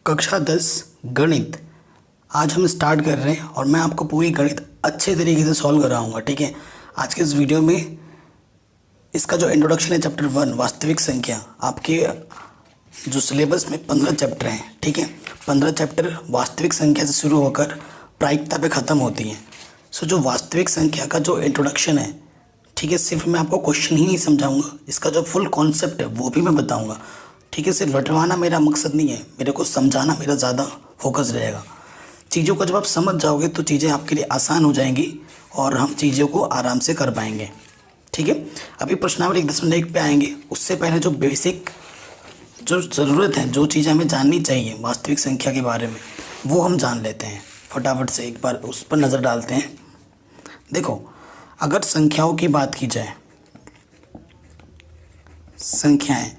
कक्षा 10 गणित। आज हम स्टार्ट कर रहे हैं और मैं आपको पूरी गणित अच्छे तरीके से सॉल्व कराऊंगा। ठीक है, आज के इस वीडियो में इसका जो इंट्रोडक्शन है चैप्टर 1 वास्तविक संख्या। आपके जो सिलेबस में 15 चैप्टर हैं, ठीक है, 15 चैप्टर वास्तविक संख्या से शुरू होकर प्रायिकता पे ख़त्म होती हैं। सो जो वास्तविक संख्या का जो इंट्रोडक्शन है, ठीक है, सिर्फ मैं आपको क्वेश्चन ही नहीं समझाऊंगा, इसका जो फुल कॉन्सेप्ट है वो भी मैं बताऊंगा। ठीक है, सिर्फ रटवाना मेरा मकसद नहीं है, मेरे को समझाना मेरा ज़्यादा फोकस रहेगा। चीज़ों को जब आप समझ जाओगे तो चीज़ें आपके लिए आसान हो जाएंगी और हम चीज़ों को आराम से कर पाएंगे। ठीक है, अभी प्रश्नावली 1.1 पे आएंगे। उससे पहले जो बेसिक जो ज़रूरत है, जो चीज़ें हमें जाननी चाहिए वास्तविक संख्या के बारे में, वो हम जान लेते हैं। फटाफट से एक बार उस पर नज़र डालते हैं। देखो, अगर संख्याओं की बात की जाए, संख्याएं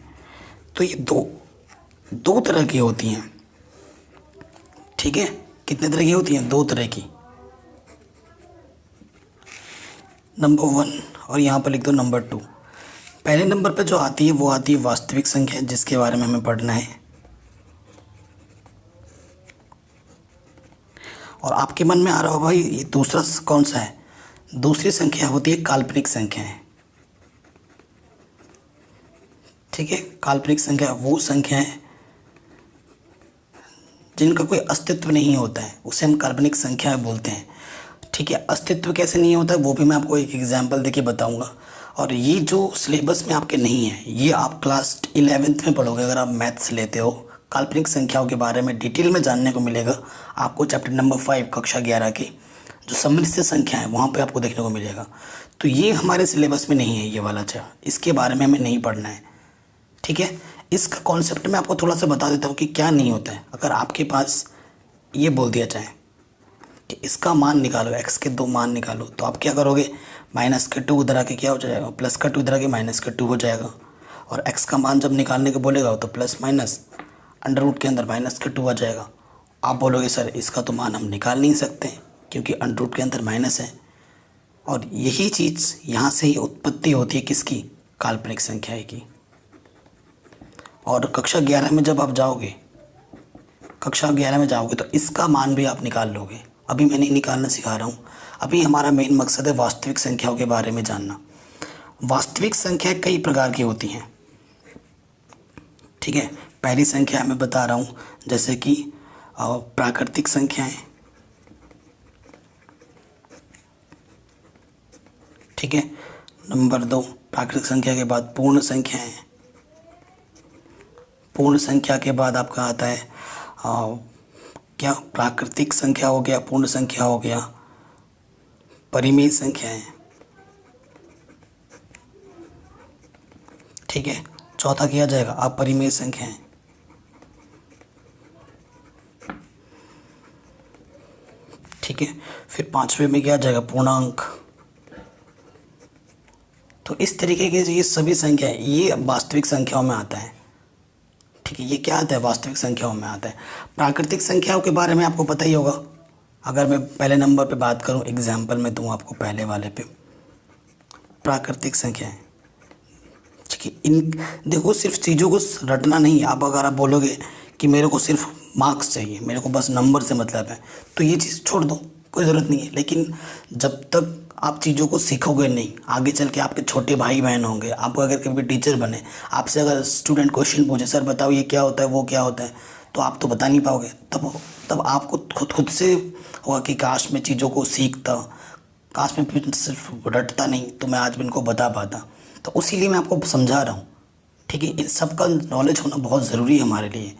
तो ये दो तरह की होती हैं। ठीक है, कितने तरह की होती हैं? 2 तरह की। नंबर 1 और यहाँ पर लिख दो नंबर 2। पहले नंबर पे जो आती है वो आती है वास्तविक संख्या, जिसके बारे में हमें पढ़ना है। और आपके मन में आ रहा हो भाई ये दूसरा कौन सा है? दूसरी संख्या होती है काल्पनिक संख्याएं। ठीक है, काल्पनिक संख्या वो संख्या है जिनका कोई अस्तित्व नहीं होता है, उसे हम काल्पनिक संख्या बोलते हैं। ठीक है, अस्तित्व कैसे नहीं होता है वो भी मैं आपको एक एग्जांपल देके बताऊंगा। और ये जो सिलेबस में आपके नहीं है, ये आप क्लास 11th में पढ़ोगे अगर आप मैथ्स लेते हो। काल्पनिक संख्याओं के बारे में डिटेल में जानने को मिलेगा आपको चैप्टर नंबर 5 कक्षा 11 की जो सम्मिश्र संख्या है वहाँ पे आपको देखने को मिलेगा। तो ये हमारे सिलेबस में नहीं है, ये वाला चैप्टर, इसके बारे में हमें नहीं पढ़ना है। ठीक है, इसका कॉन्सेप्ट मैं आपको थोड़ा सा बता देता हूँ कि क्या नहीं होता है। अगर आपके पास ये बोल दिया जाए कि इसका मान निकालो, x के 2 मान निकालो, तो आप क्या करोगे? माइनस के 2 उधर आके क्या हो जाएगा? प्लस का 2 इधर आके माइनस का 2 हो जाएगा। और x का मान जब निकालने को बोलेगा तो प्लस माइनस अंडर रूट के अंदर माइनस का 2 आ जाएगा। आप बोलोगे सर इसका तो मान हम निकाल नहीं सकते क्योंकि अंडर रूट के अंदर माइनस है। और यही चीज़ यहाँ से ही उत्पत्ति होती है किसकी? काल्पनिक संख्या की। और कक्षा 11 में जब आप जाओगे, कक्षा 11 में जाओगे तो इसका मान भी आप निकाल लोगे। अभी मैं नहीं निकालना सिखा रहा हूँ, अभी हमारा मेन मकसद है वास्तविक संख्याओं के बारे में जानना। वास्तविक संख्या कई प्रकार की होती हैं। ठीक है, पहली संख्या मैं बता रहा हूँ जैसे कि प्राकृतिक संख्याएं। ठीक है, नंबर 2 प्राकृतिक संख्या के बाद पूर्ण संख्याएं। पूर्ण संख्या के बाद आपका आता है क्या? प्राकृतिक संख्या हो गया, पूर्ण संख्या हो गया, परिमेय संख्याएं। ठीक है, चौथा किया जाएगा अपरिमेय संख्याएं। ठीक है, फिर 5वें में क्या जाएगा? पूर्णांक। तो इस तरीके के ये सभी संख्याएं ये वास्तविक संख्याओं में आता है। ठीक है, ये क्या आता है? वास्तविक संख्याओं में आता है। प्राकृतिक संख्याओं के बारे में आपको पता ही होगा। अगर मैं पहले नंबर पे बात करूं, एग्जाम्पल में दूं आपको पहले वाले पे, प्राकृतिक संख्याएं। ठीक है, इन देखो सिर्फ चीज़ों को रटना नहीं। आप अगर आप बोलोगे कि मेरे को सिर्फ मार्क्स चाहिए, मेरे को बस नंबर से मतलब है, तो ये चीज़ छोड़ दो, कोई ज़रूरत नहीं है। लेकिन जब तक आप चीज़ों को सीखोगे नहीं, आगे चल के आपके छोटे भाई बहन होंगे, आप अगर कभी टीचर बने, आपसे अगर स्टूडेंट क्वेश्चन पूछे सर बताओ ये क्या होता है वो क्या होता है, तो आप तो बता नहीं पाओगे। तब आपको खुद से होगा कि काश मैं चीज़ों को सीखता, काश मैं फिर सिर्फ रटता नहीं तो मैं आज भी इनको बता पाता। तो उसीलिए मैं आपको समझा रहा हूँ। ठीक है, इन सब का नॉलेज होना बहुत ज़रूरी है हमारे लिए।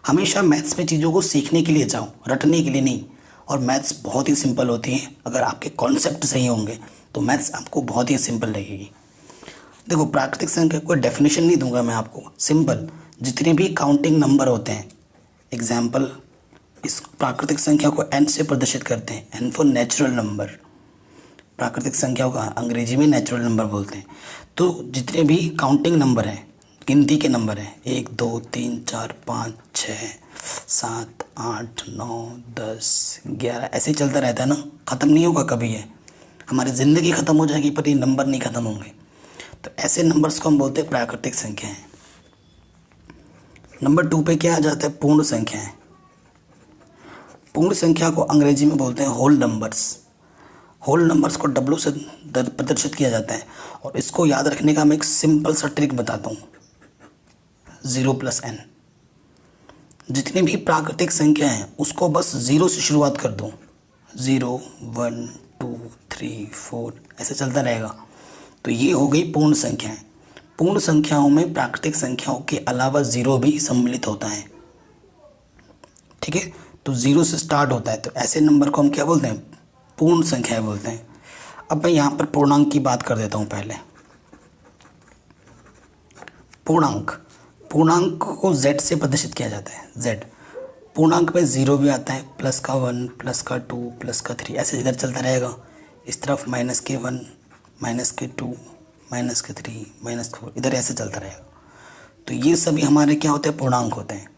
हमेशा मैथ्स में चीज़ों को सीखने के लिए जाओ, रटने के लिए नहीं। और मैथ्स बहुत ही सिंपल होती है, अगर आपके कॉन्सेप्ट सही होंगे तो मैथ्स आपको बहुत ही सिंपल लगेगी। देखो, प्राकृतिक संख्या कोई डेफिनेशन नहीं दूंगा मैं आपको, सिंपल जितने भी काउंटिंग नंबर होते हैं, एग्जाम्पल इस प्राकृतिक संख्या को n से प्रदर्शित करते हैं, n फॉर नेचुरल नंबर। प्राकृतिक संख्याओं का अंग्रेजी में नेचुरल नंबर बोलते हैं। तो जितने भी काउंटिंग नंबर हैं, गिनती के नंबर हैं, 1 2 3 4 5 6 7 8 9 10 11 ऐसे ही चलता रहता है ना, ख़त्म नहीं होगा कभी। ये हमारी ज़िंदगी ख़त्म हो जाएगी पर ये नंबर नहीं ख़त्म होंगे। तो ऐसे नंबर्स को हम बोलते हैं प्राकृतिक संख्याएं। नंबर 2 पे क्या आ जाता है? पूर्ण संख्याएं। पूर्ण संख्या को अंग्रेजी में बोलते हैं होल नंबर्स। होल नंबर्स को डब्ल्यू से प्रदर्शित किया जाता है, और इसको याद रखने का मैं एक सिंपल सा ट्रिक बताता हूँ, 0 + n। जितनी भी प्राकृतिक संख्या हैं उसको बस 0 से शुरुआत कर दो, 0 1 2 3 4 ऐसे चलता रहेगा, तो ये हो गई पूर्ण संख्याएं। पूर्ण संख्याओं में प्राकृतिक संख्याओं के अलावा 0 भी सम्मिलित होता है, ठीक है। तो 0 से स्टार्ट होता है, तो ऐसे नंबर को हम क्या बोलते हैं, पूर्ण संख्याएं बोलते हैं। अब मैं यहाँ पर पूर्णांक की बात कर देता हूँ पहले। पूर्णांक को z से प्रदर्शित किया जाता है, z। पूर्णांक में 0 भी आता है, प्लस का 1 प्लस का 2 प्लस का 3 ऐसे इधर चलता रहेगा। इस तरफ -1 -2 -3 -4 इधर ऐसे चलता रहेगा। तो ये सभी हमारे क्या होते हैं, पूर्णांक होते हैं,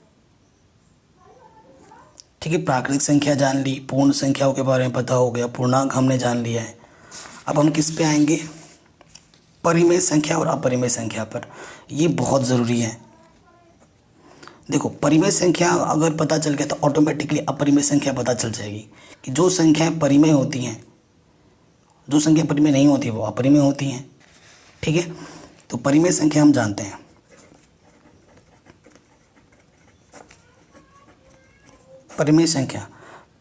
ठीक है। प्राकृतिक संख्या जान ली, पूर्ण संख्याओं के बारे में पता हो गया, पूर्णांक हमने जान लिया है। अब हम किस पे आएंगे, परिमेय संख्या और अपरिमेय संख्या पर। ये बहुत ज़रूरी है। देखो, परिमेय संख्या अगर पता चल गया तो ऑटोमेटिकली अपरिमेय संख्या पता चल जाएगी कि जो संख्याएं परिमेय होती हैं, जो संख्या परिमेय नहीं होती वो अपरिमेय होती हैं, ठीक है। तो परिमेय संख्या हम जानते हैं। परिमेय संख्या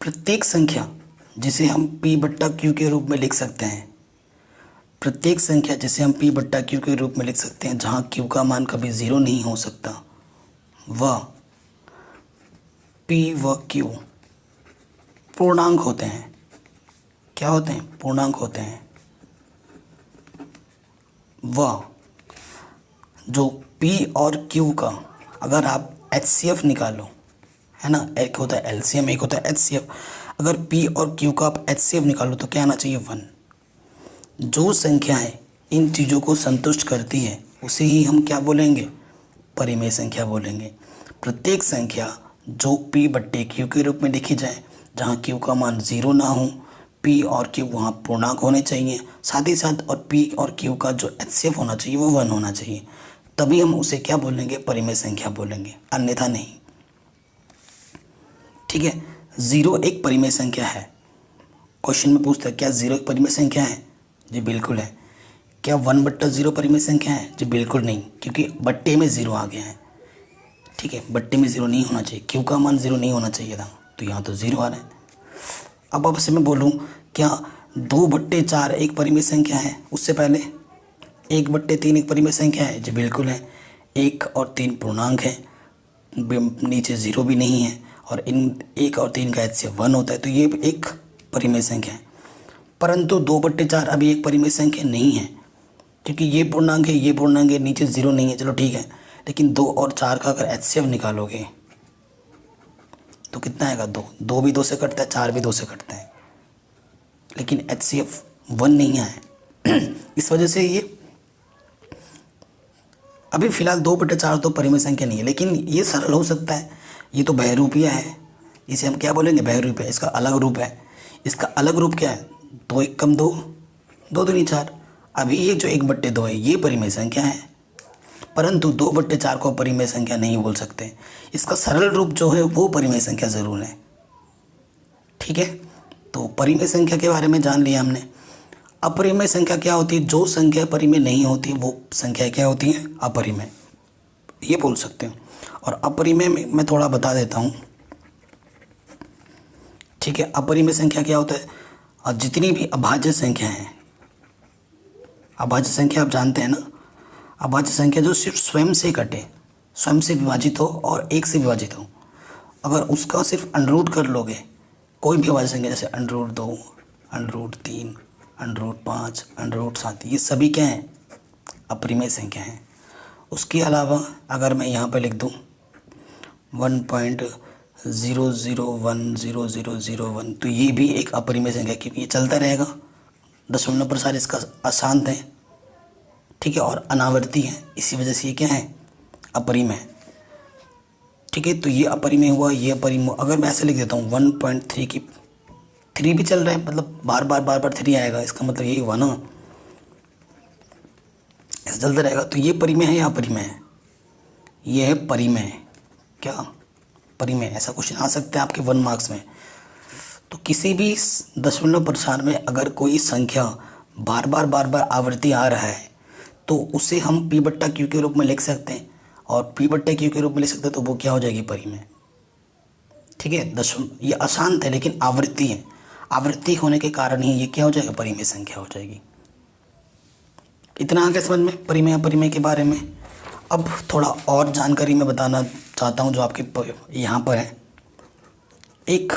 प्रत्येक संख्या जिसे हम p/q के रूप में लिख सकते हैं, प्रत्येक संख्या जिसे हम p/q के रूप में लिख सकते हैं जहाँ q का मान कभी 0 नहीं हो सकता, वह p व q पूर्णांक होते हैं। क्या होते हैं, पूर्णांक होते हैं। वह जो p और q का अगर आप HCF निकालो, है ना, एक होता है LCM, एक होता है HCF। अगर p और q का आप HCF निकालो तो क्या आना चाहिए, 1। जो संख्याएं इन चीज़ों को संतुष्ट करती है उसे ही हम क्या बोलेंगे, परिमेय संख्या बोलेंगे। प्रत्येक संख्या जो p/q के रूप में लिखी जाए, जहाँ q का मान 0 ना हो, p और q वहाँ पूर्णांक होने चाहिए, साथ ही साथ और p और q का जो HCF होना चाहिए वो 1 होना चाहिए, तभी हम उसे क्या बोलेंगे, परिमेय संख्या बोलेंगे, अन्यथा नहीं, ठीक है। 0 एक परिमेय संख्या है। क्वेश्चन में पूछता है क्या 0 एक परिमेय संख्या है, जी बिल्कुल है। क्या 1/0 परिमेय संख्या है, जी बिल्कुल नहीं, क्योंकि बट्टे में 0 आ गया है, ठीक है। बट्टे में 0 नहीं होना चाहिए, q का मान 0 नहीं होना चाहिए था, तो यहाँ तो 0 आ रहा है। अब आपसे मैं बोलूँ क्या 2/4 एक परिमेय संख्या है, उससे पहले 1/3 एक परिमेय संख्या है, जी बिल्कुल है। 1 और 3 पूर्णांक है, नीचे 0 भी नहीं है, और इन 1 और 3 का HCF 1 होता है, तो ये एक परिमेय संख्या है। परंतु 2/4 अभी एक परिमेय संख्या नहीं है, क्योंकि ये पूर्णांक है, ये पूर्णांक है, नीचे 0 नहीं है, चलो ठीक है। लेकिन 2 और 4 का अगर HCF निकालोगे तो कितना आएगा, 2। 2 भी 2 से कटता है, 4 भी 2 से कटता है, लेकिन HCF 1 नहीं आया। इस वजह से ये अभी फ़िलहाल 2/4 तो परिमेय संख्या नहीं है, लेकिन ये सरल हो सकता है। ये तो बहुरूपीय है, इसे हम क्या बोलेंगे, बहुरूपीय। इसका अलग रूप है, इसका अलग रूप क्या है, 2 × 2 2 दूनी 4। अभी ये जो 1/2 है ये परिमेय संख्या है, परंतु 2/4 को परिमेय संख्या नहीं बोल सकते। इसका सरल रूप जो है वो परिमेय संख्या ज़रूर है, ठीक है। तो परिमेय संख्या के बारे में जान लिया हमने। अपरिमेय संख्या क्या होती है, जो संख्या परिमेय नहीं होती वो संख्या क्या होती है, अपरिमेय, ये बोल सकते हो। और अपरिमेय में मैं थोड़ा बता देता हूँ, ठीक है। अपरिमेय संख्या क्या होता है, और जितनी भी अभाज्य संख्या है, अभाज्य संख्या आप जानते हैं ना, अभाज्य संख्या जो सिर्फ स्वयं से कटे, स्वयं से विभाजित हो और 1 से विभाजित हो, अगर उसका सिर्फ अंडर कर लोगे, कोई भी अभाज्य संख्या जैसे √2, √3, √5, √7, ये सभी क्या हैं, अपरिमेय संख्या हैं। उसके अलावा अगर मैं यहाँ पर लिख दूँ 1.00100001, तो ये भी एक अपरिमेय संख्या, क्योंकि ये चलता रहेगा, दशमलव प्रसार इसका अशांत है, ठीक है, और अनावर्ती है, इसी वजह से ये क्या है, अपरिमेय, ठीक है। तो ये अपरिमेय हुआ, ये अपरिमेय। अगर मैं ऐसे लिख देता हूँ 1.3 की 3 भी चल रहा है, मतलब बार बार 3 आएगा, इसका मतलब यही हुआ ना, ऐसा चलता रहेगा। तो ये परिमेय है या अपरिमेय है, ये है परिमेय। क्या परिमेय, ऐसा क्वेश्चन आ सकता है आपके 1 मार्क्स में। तो किसी भी दशमलव प्रसार में अगर कोई संख्या बार बार आवृत्ति आ रहा है तो उसे हम पी बट्टा क्यू के रूप में लिख सकते हैं, और पी बट्टा क्यू के रूप में लिख सकते हैं तो वो क्या हो जाएगी परिमेय। ठीक है, ये अशांत है लेकिन आवृत्ति है, आवृत्ति होने के कारण ही ये क्या हो जाएगा, परिमेय संख्या हो जाएगी। इतना आगे समझ में परिमेय अपरिमेय के बारे में। अब थोड़ा और जानकारी मैं बताना चाहता हूँ जो आपके यहाँ पर है। एक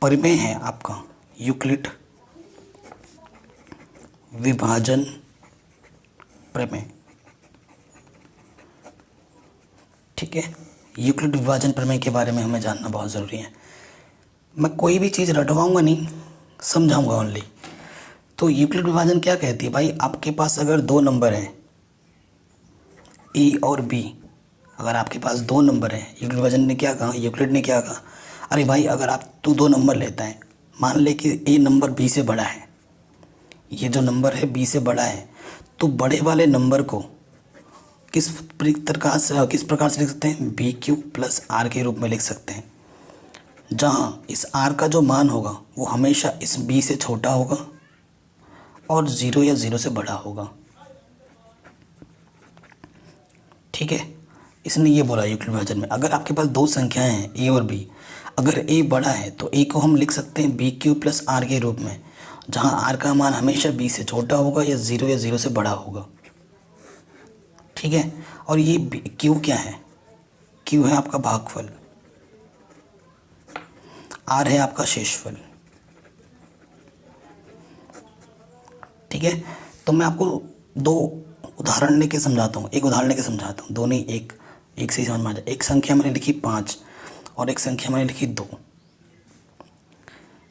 परिमेय है आपका यूक्लिड विभाजन प्रमेय। ठीक है, यूक्लिड विभाजन प्रमेय के बारे में हमें जानना बहुत ज़रूरी है। मैं कोई भी चीज़ रटवाऊंगा नहीं, समझाऊंगा ओनली। तो यूक्लिड विभाजन क्या कहती है भाई, आपके पास अगर दो नंबर हैं ए और बी, अगर आपके पास दो नंबर हैं, यूक्लिड विभाजन ने क्या कहा, यूक्लिड ने क्या कहा, अरे भाई अगर तू दो नंबर लेता है, मान ले कि ए नंबर बी से बड़ा है, ये जो नंबर है बी से बड़ा है, तो बड़े वाले नंबर को किस प्रकार से लिख सकते हैं, बी क्यू प्लस आर के रूप में लिख सकते हैं, जहाँ इस आर का जो मान होगा वो हमेशा इस बी से छोटा होगा और 0 या 0 से बड़ा होगा। ठीक है, इसने ये बोला यूक्लिड विभाजन में अगर आपके पास दो संख्याएं हैं ए और बी, अगर ए बड़ा है तो ए को हम लिख सकते हैं बी क्यू प्लस आर के रूप में, जहाँ आर का मान हमेशा बी से छोटा होगा या 0 से बड़ा होगा। ठीक है, और ये क्यू क्या है, क्यू है आपका भागफल, आर है आपका शेषफल। ठीक है, तो मैं आपको दो उदाहरण लेके समझाता हूँ, एक उदाहरण लेके समझाता हूँ, दोनों ही एक से ही समझ में आ जाए। एक संख्या मैंने लिखी 5 और एक संख्या मैंने लिखी 2।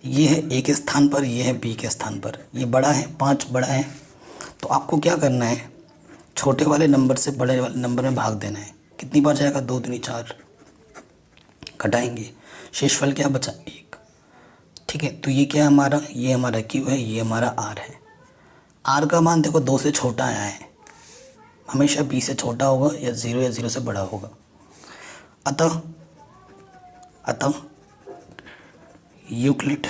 ये है ए के स्थान पर, ये है बी के स्थान पर। ये बड़ा है, 5 बड़ा है, तो आपको क्या करना है, छोटे वाले नंबर से बड़े वाले नंबर में भाग देना है। कितनी बार जाएगा, 2 दूनी 4, घटाएंगे, शेषफल क्या बचा, 1। ठीक है, तो ये क्या है हमारा, ये हमारा क्यू है, ये हमारा आर है। आर का मान देखो 2 से छोटा आया है, हमेशा बी से छोटा होगा या 0 से बड़ा होगा। अतः यूक्लिड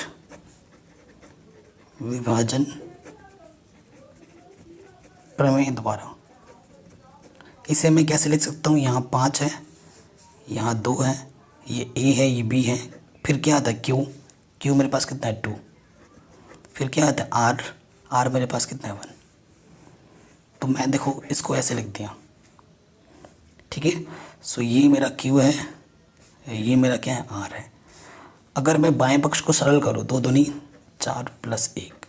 विभाजन प्रमेय द्वारा इसे मैं कैसे लिख सकता हूँ, यहाँ 5 है, यहाँ 2 है, ये ए है, ये बी है, फिर क्या आता है क्यू मेरे पास कितना है 2, फिर क्या आता है आर मेरे पास कितना है 1। तो मैं देखो इसको ऐसे लिख दिया। ठीक है, सो ये मेरा क्यू है, ये मेरा क्या है, आर है। अगर मैं बाएं पक्ष को सरल करूँ, 2 दूनी 4 प्लस 1,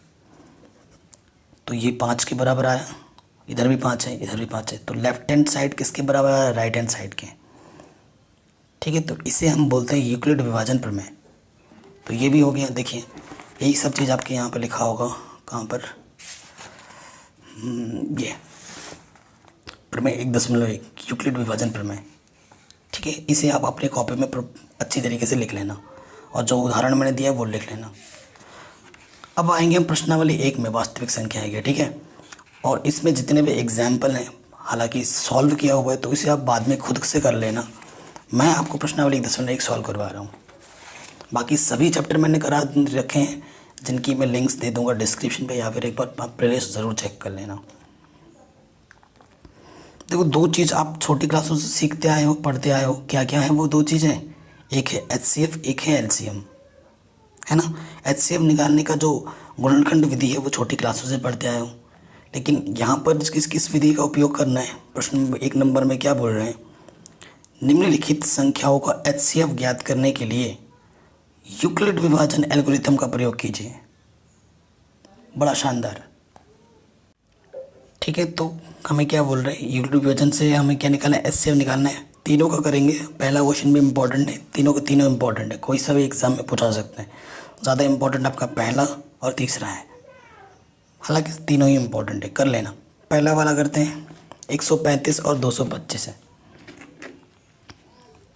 तो ये 5 के बराबर आया, इधर भी 5 है, इधर भी 5 है, तो लेफ्ट हैंड साइड किसके बराबर आया, राइट हैंड साइड के। ठीक है, तो इसे हम बोलते हैं यूक्लिड विभाजन प्रमेय। तो ये भी हो गया। देखिए यही सब चीज़ आपके यहाँ पर लिखा होगा, कहाँ पर, ये प्रमेय 1.1 यूक्लिड विभाजन प्रमेय। ठीक है, इसे आप अपने कॉपी में अच्छी तरीके से लिख लेना, और जो उदाहरण मैंने दिया वो लिख लेना। अब आएंगे हम प्रश्नावली 1 में, वास्तविक संख्या है। ठीक है, और इसमें जितने भी एग्जाम्पल हैं, हालांकि सॉल्व किया हुआ है तो इसे आप बाद में खुद से कर लेना। मैं आपको प्रश्नावली 1.1 सॉल्व करवा रहा हूँ। बाकी सभी चैप्टर मैंने करा रखे हैं, जिनकी मैं लिंक्स दे दूंगा डिस्क्रिप्शन पे, या फिर एक बार आप प्लेलिस्ट ज़रूर चेक कर लेना। देखो, दो चीज़ आप छोटी क्लासों से सीखते आए हो, पढ़ते आए हो, क्या क्या है वो दो चीज़ें, एक है HCF, एक है LCM, है ना। HCF निकालने का जो गुणनखंड विधि है वो छोटी क्लासों से पढ़ते आए हो, लेकिन यहाँ पर किस विधि का उपयोग करना है, प्रश्न 1 नंबर में क्या बोल रहे हैं, निम्नलिखित संख्याओं का HCF ज्ञात करने के लिए यूक्लिड विभाजन एल्गोरिथम का प्रयोग कीजिए। बड़ा शानदार। ठीक है, तो हमें क्या बोल रहे हैं, यूक्लिड विभाजन से हमें क्या निकालना है, HCF निकालना है। तीनों का करेंगे, पहला क्वेश्चन भी इम्पोर्टेंट है, तीनों के तीनों इम्पोर्टेंट है, कोई सा भी एग्जाम में पूछा सकते हैं। ज़्यादा इम्पोर्टेंट आपका पहला और तीसरा है, हालांकि तीनों ही इम्पोर्टेंट है, कर लेना। पहला वाला करते हैं, 135 और 225 है।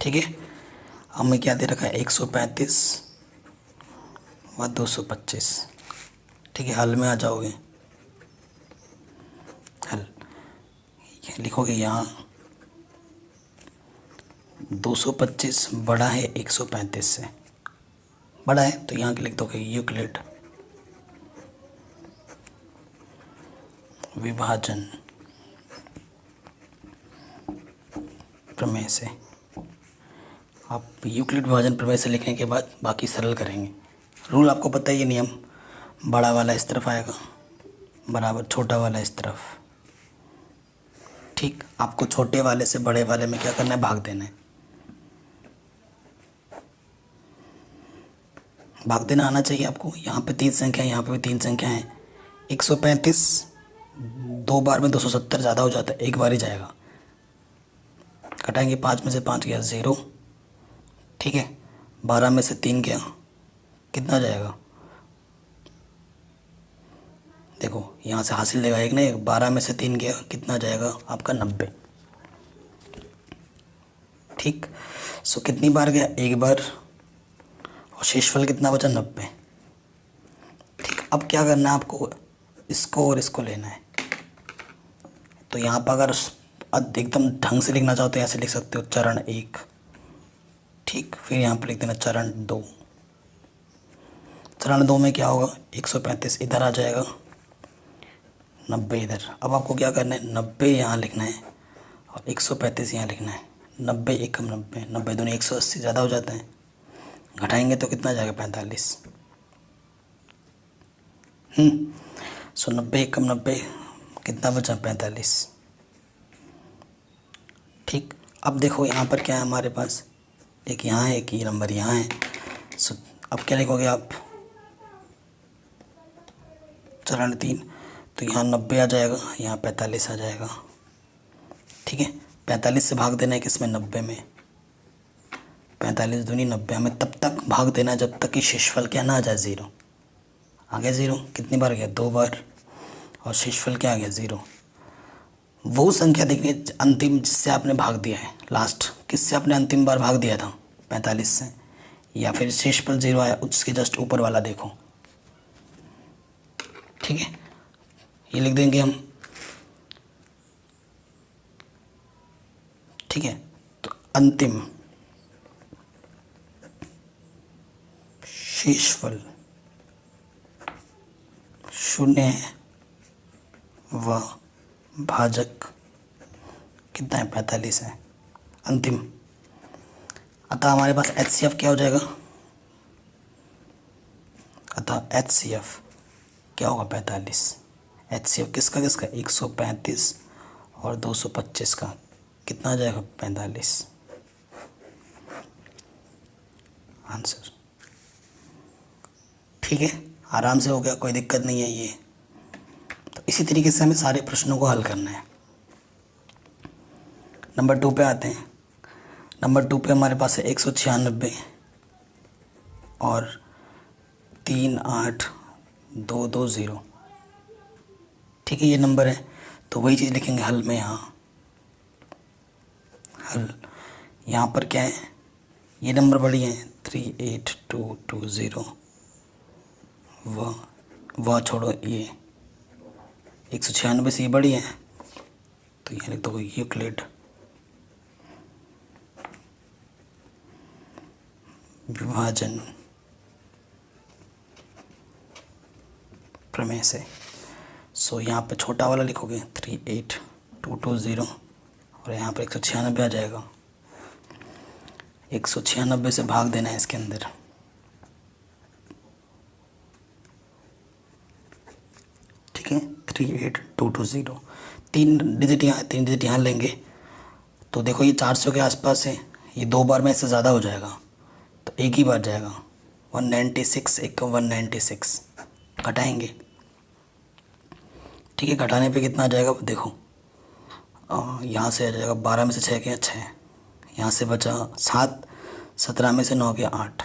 ठीक है, हमें क्या दे रखा है, 135 व 225। ठीक है, हल में आ जाओगे, हल लिखोगे यहाँ 225 बड़ा है 135 से, बड़ा है तो यहाँ के लिख दोगे यूक्लिड विभाजन प्रमेय से। आप यूक्लिड विभाजन प्रमेय से लिखने के बाद बाकी सरल करेंगे। रूल आपको पता ही है, नियम, बड़ा वाला इस तरफ आएगा बराबर छोटा वाला इस तरफ। ठीक, आपको छोटे वाले से बड़े वाले में क्या करना है, भाग देना है। भाग देना आना चाहिए आपको। यहाँ पे 3 संख्या है, यहाँ पे भी 3 संख्या है। 135 2 बार में 270 ज़्यादा हो जाता है, एक बार ही जाएगा। घटाएंगे, 5 में से 5 गया 0, ठीक है। 12 में से 3 गया, कितना जाएगा, देखो यहाँ से हासिल लेगा एक ना एक। 12 में से 3 गया, कितना जाएगा आपका 90, ठीक। सो कितनी बार गया, एक बार, और शेषफल कितना बचा, 90, ठीक। अब क्या करना है आपको, इसको और इसको लेना है। तो यहाँ पर अगर एकदम ढंग से लिखना चाहो तो ऐसे लिख सकते हो, चरण 1, ठीक। फिर यहाँ पर लिख देना चरण 2। चरण 2 में क्या होगा, 135 इधर आ जाएगा, 90 इधर। अब आपको क्या करना है, 90 यहाँ लिखना है और 135 यहाँ लिखना है। 90 एकम 90, 90 दूनी 180, ज़्यादा हो जाता है। घटाएंगे तो कितना जाएगा, 45। सो 90 एकम 90, कितना बचा, 45, ठीक। अब देखो यहाँ पर क्या है हमारे पास, एक यहाँ है, एक ये नंबर यहाँ है। सो अब क्या लिखोगे आप, चरण 3, तो यहाँ 90 आ जाएगा, यहाँ 45 आ जाएगा, ठीक है। 45 से भाग देना है किसमें, 90 में। 45 दूनी 90, हमें तब तक भाग देना है जब तक कि शेषफल क्या ना आ जाए 0। आ गया 0, कितनी बार गया, 2 बार, और शेषफल क्या आ गया, 0। वो संख्या देखनी है अंतिम जिससे आपने भाग दिया है, लास्ट किससे आपने अंतिम बार भाग दिया था, 45 से, या फिर शेषफल 0 आया उसके जस्ट ऊपर वाला देखो, ठीक है। ये लिख देंगे हम, ठीक है। तो अंतिम शेषफल 0 है व भाजक कितना है, 45 है, अंतिम। अतः हमारे पास HCF क्या हो जाएगा, अतः HCF क्या होगा, 45। HCF किसका किसका, 135 और 225 का, कितना आ जाएगा, 45 आंसर, ठीक है। आराम से हो गया, कोई दिक्कत नहीं है ये। तो इसी तरीके से हमें सारे प्रश्नों को हल करना है। नंबर 2 पे आते हैं। नंबर 2 पे हमारे पास है 196 और 38220, ठीक है। ये नंबर है, तो वही चीज़ लिखेंगे हल में। यहाँ हल, यहाँ पर क्या है, ये नंबर बड़ी है 38220, वह छोड़ो, ये 196 से ये बड़ी है, तो यहाँ लिख दो यूक्लिड विभाजन प्रमेय से। सो यहाँ पे छोटा वाला लिखोगे 38220 और यहाँ पर 196 आ जाएगा। 196 से भाग देना है इसके अंदर, ठीक है। 38220, 3 डिजिट यहाँ लेंगे तो देखो ये 400 के आसपास है, ये 2 बार में इससे ज़्यादा हो जाएगा तो एक ही बार जाएगा। 196 एक 196, घटाएंगे, ठीक है। घटाने पे कितना आ जाएगा देखो, यहाँ से आ जाएगा 12 में से 6 गया 6, यहाँ से बचा 7, 17 में से 9 गया 8,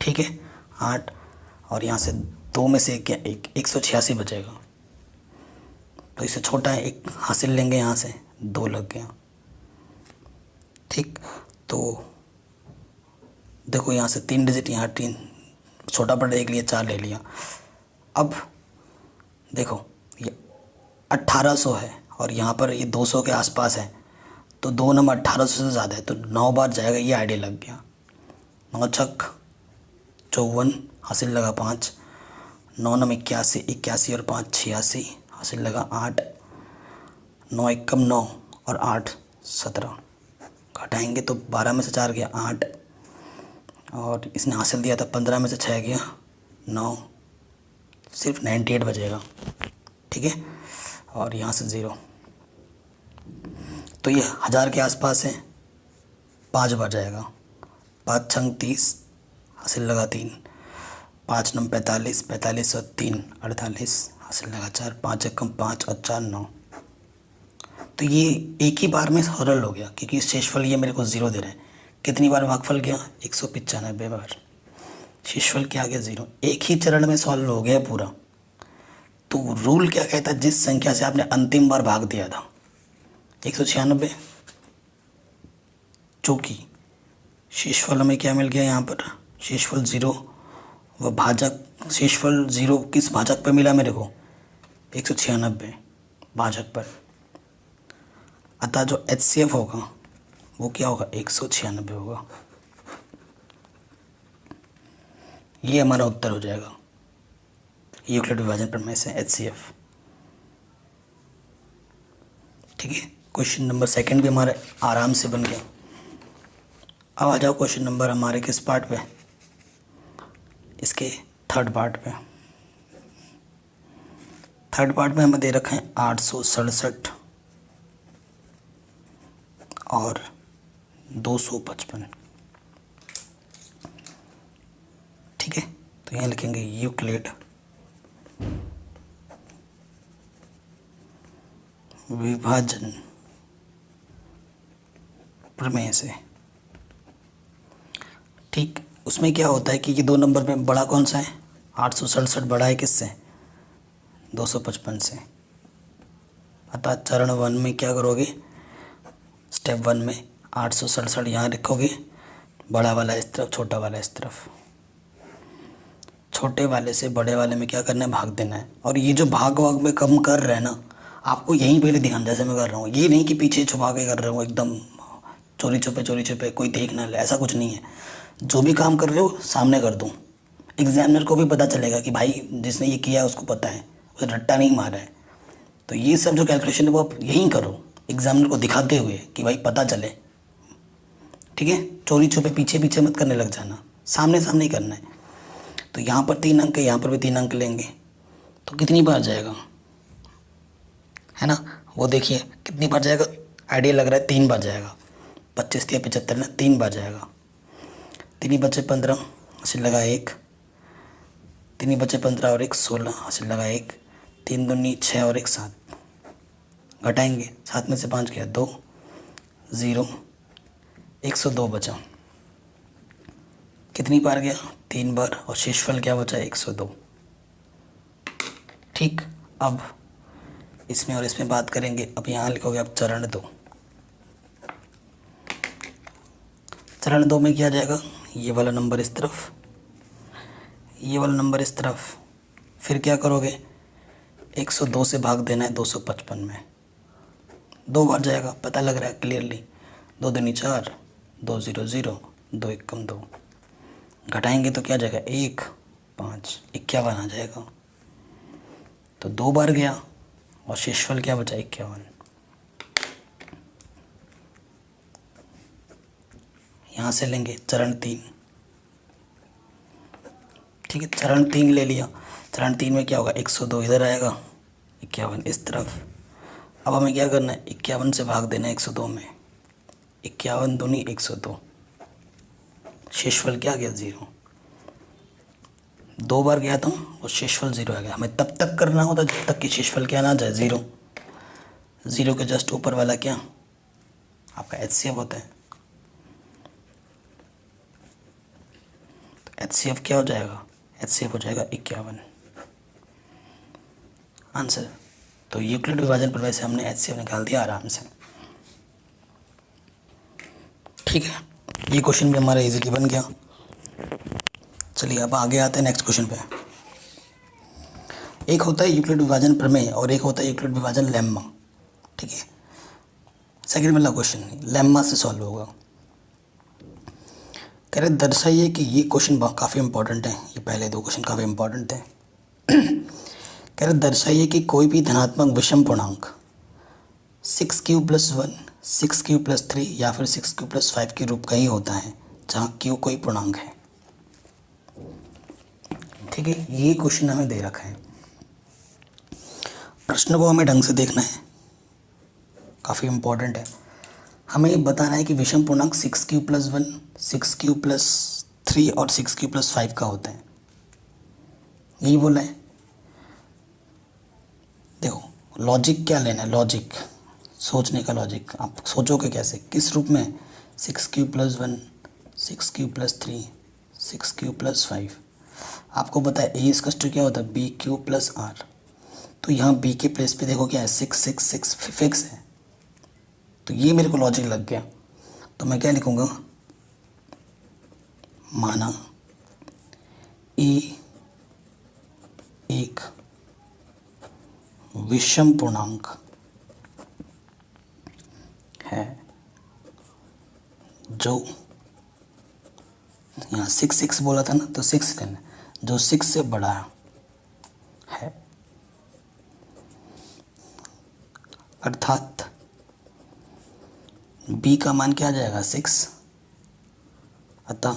ठीक है 8, और यहाँ से 2 में से 1 गया 1, 186 बचेगा। तो इससे छोटा है 1 हासिल लेंगे, यहाँ से 2 लग गया, ठीक। तो देखो यहाँ से 3 डिजिट, यहाँ 3 छोटा बड़ा 1 लिया, 4 ले लिया। अब देखो ये 1800 है और यहाँ पर ये 200 के आसपास है, तो 2 नंबर 1800 से ज़्यादा है तो 9 बार जाएगा, ये आइडिया लग गया। 9 छक 54, हासिल लगा 5, 9 नम 81, 81 और 5 86, हासिल लगा 8, 9 एकम 9 और 8 17, घटाएंगे तो 12 में से 4 गया 8, और इसने हासिल दिया था 15 में से 6 गया 9, सिर्फ 98 बचेगा। ठीक है, और यहाँ से 0, तो ये 1000 के आसपास है, 5 बार जाएगा। 5 छंग 30, हासिल लगा 3, 5 नम 45, 45 और 3 48, हासिल लगा 4, 5 एकम 5 और 4 9। तो ये एक ही बार में सरल हो गया, क्योंकि शेषफल ये मेरे को 0 दे रहे हैं। कितनी बार भागफल गया? 195 बार। शेषफल क्या आ गया? 0। एक ही चरण में सॉल्व हो गया पूरा। तो रूल क्या कहता है? जिस संख्या से आपने अंतिम बार भाग दिया था 196, चूँकि शेषफल हमें क्या मिल गया यहाँ पर? शेषफल 0 व भाजक, शेषफल 0 किस भाजक पर मिला मेरे को? 196 भाजक पर। अतः जो HCF होगा वो क्या होगा? 196 होगा। ये हमारा उत्तर हो जाएगा यूक्लिड विभाजन प्रमेय से HCF। ठीक है, क्वेश्चन नंबर 2 भी हमारे आराम से बन गया। अब आ जाओ क्वेश्चन नंबर हमारे किस पार्ट पे? इसके थर्ड पार्ट पे। थर्ड पार्ट में हमें दे रखा है 867 और 255। ठीक है, तो यहाँ लिखेंगे यूक्लिड विभाजन प्रमेय से। ठीक, उसमें क्या होता है कि ये 2 नंबर में बड़ा कौन सा है? 867 बड़ा है किससे? 255 से। अतः चरण 1 में क्या करोगे? स्टेप 1 में 867 यहाँ लिखोगे, बड़ा वाला इस तरफ, छोटा वाला इस तरफ। छोटे वाले से बड़े वाले में क्या करना है? भाग देना है। और ये जो भाग वाग में कम कर रहे हैं ना, आपको यहीं पहले ध्यान, जैसे मैं कर रहा हूँ, ये नहीं कि पीछे छुपा के कर रहे हो एकदम चोरी छुपे कोई देख ना ले, ऐसा कुछ नहीं है। जो भी काम कर रहे हो सामने कर दूँ, एग्जामिनर को भी पता चलेगा कि भाई जिसने ये किया है उसको पता है, उसे रट्टा नहीं मारा है। तो ये सब जो कैलकुलेशन है वो आप यहीं करो, एग्जामिनर को दिखाते हुए कि भाई पता चले। ठीक है, चोरी छुपे पीछे पीछे मत करने लग जाना, सामने सामने ही करना है। तो यहाँ पर 3 अंक है, यहाँ पर भी 3 अंक लेंगे, तो कितनी बार जाएगा? है ना, वो देखिए कितनी बार जाएगा। आइडिया लग रहा है 3 बार जाएगा। 25 या 75 ना, 3 बार जाएगा। 3 बचे 15, हासिल लगा 1, 3 बचे 15 और 1 16, हासिल लगा 1, 3 दूनी 6 और 1 7, घटाएंगे 7 में से 5 गया 2, 0, 102 बचा। कितनी बार गया? 3 बार, और शेषफल क्या बचा? 102। ठीक, अब इसमें और इसमें बात करेंगे। अब यहाँ लिखोगे अब चरण 2। चरण 2 में क्या जाएगा? ये वाला नंबर इस तरफ, ये वाला नंबर इस तरफ। फिर क्या करोगे? 102 से भाग देना है 255 में। 2 बार जाएगा, पता लग रहा है क्लियरली। 2 दूनी 4, 2 0 0, 2 एकम 2, घटाएंगे तो क्या जाएगा? 1 5, 51 आ जाएगा। तो 2 बार गया और शेषफल क्या बचा? 51। यहाँ से लेंगे चरण 3। ठीक है, चरण 3 ले लिया। चरण 3 में क्या होगा? 102 इधर आएगा, 51 इस तरफ। अब हमें क्या करना है? 51 से भाग देना है 102 में। 51 दूनी 102, शेषफल क्या आ गया? 0। 2 बार गया था और शेषफल 0 आ गया। हमें तब तक करना होता जब तक कि शेषफल क्या ना जाए? 0। 0 के जस्ट ऊपर वाला क्या? आपका HCF होता है। तो HCF क्या हो जाएगा? HCF हो जाएगा 51 आंसर। तो यूक्लिड विभाजन प्रमेय से हमने HCF निकाल दिया आराम से। ठीक है, ये क्वेश्चन भी हमारा इजीली बन गया। चलिए अब आगे आते हैं नेक्स्ट क्वेश्चन पे। एक होता है यूक्लिड विभाजन प्रमेय और एक होता है यूक्लिड विभाजन लेम्मा। ठीक है, सेकंड वाला क्वेश्चन लेम्मा से सॉल्व होगा। कह रहे दर्शाइए कि ये क्वेश्चन काफ़ी इंपॉर्टेंट है, ये पहले दो क्वेश्चन काफ़ी इंपॉर्टेंट थे। कह रहे दर्शाइए कि कोई भी धनात्मक विषम पूर्णांक 6q+1, 6q+3 या फिर 6q+5 के रूप का ही होता है जहाँ q कोई पूर्णांक है। ठीक है, ये क्वेश्चन हमें दे रखा है। प्रश्न को हमें ढंग से देखना है, काफ़ी इंपॉर्टेंट है। हमें बताना है कि विषम पूर्णांक 6q+1, 6q+3 और 6q+5 का होता है, यही बोला है। देखो लॉजिक क्या लेना है, लॉजिक सोचने का लॉजिक। आप सोचोगे कैसे, किस रूप में? 6q+1, 6q+3, 6q+5। आपको पता है ए इसका क्या होता है, BQ+R। तो यहाँ बी के प्लेस पे देखो क्या है, 666 फिक्स है। तो ये मेरे को लॉजिक लग गया। तो मैं क्या लिखूँगा, माना ए एक विषम पूर्णांक है जो, यहाँ 6 बोला था ना, तो 6 लेना, जो 6 से बड़ा है, अर्थात b का मान क्या आ जाएगा, 6। अतः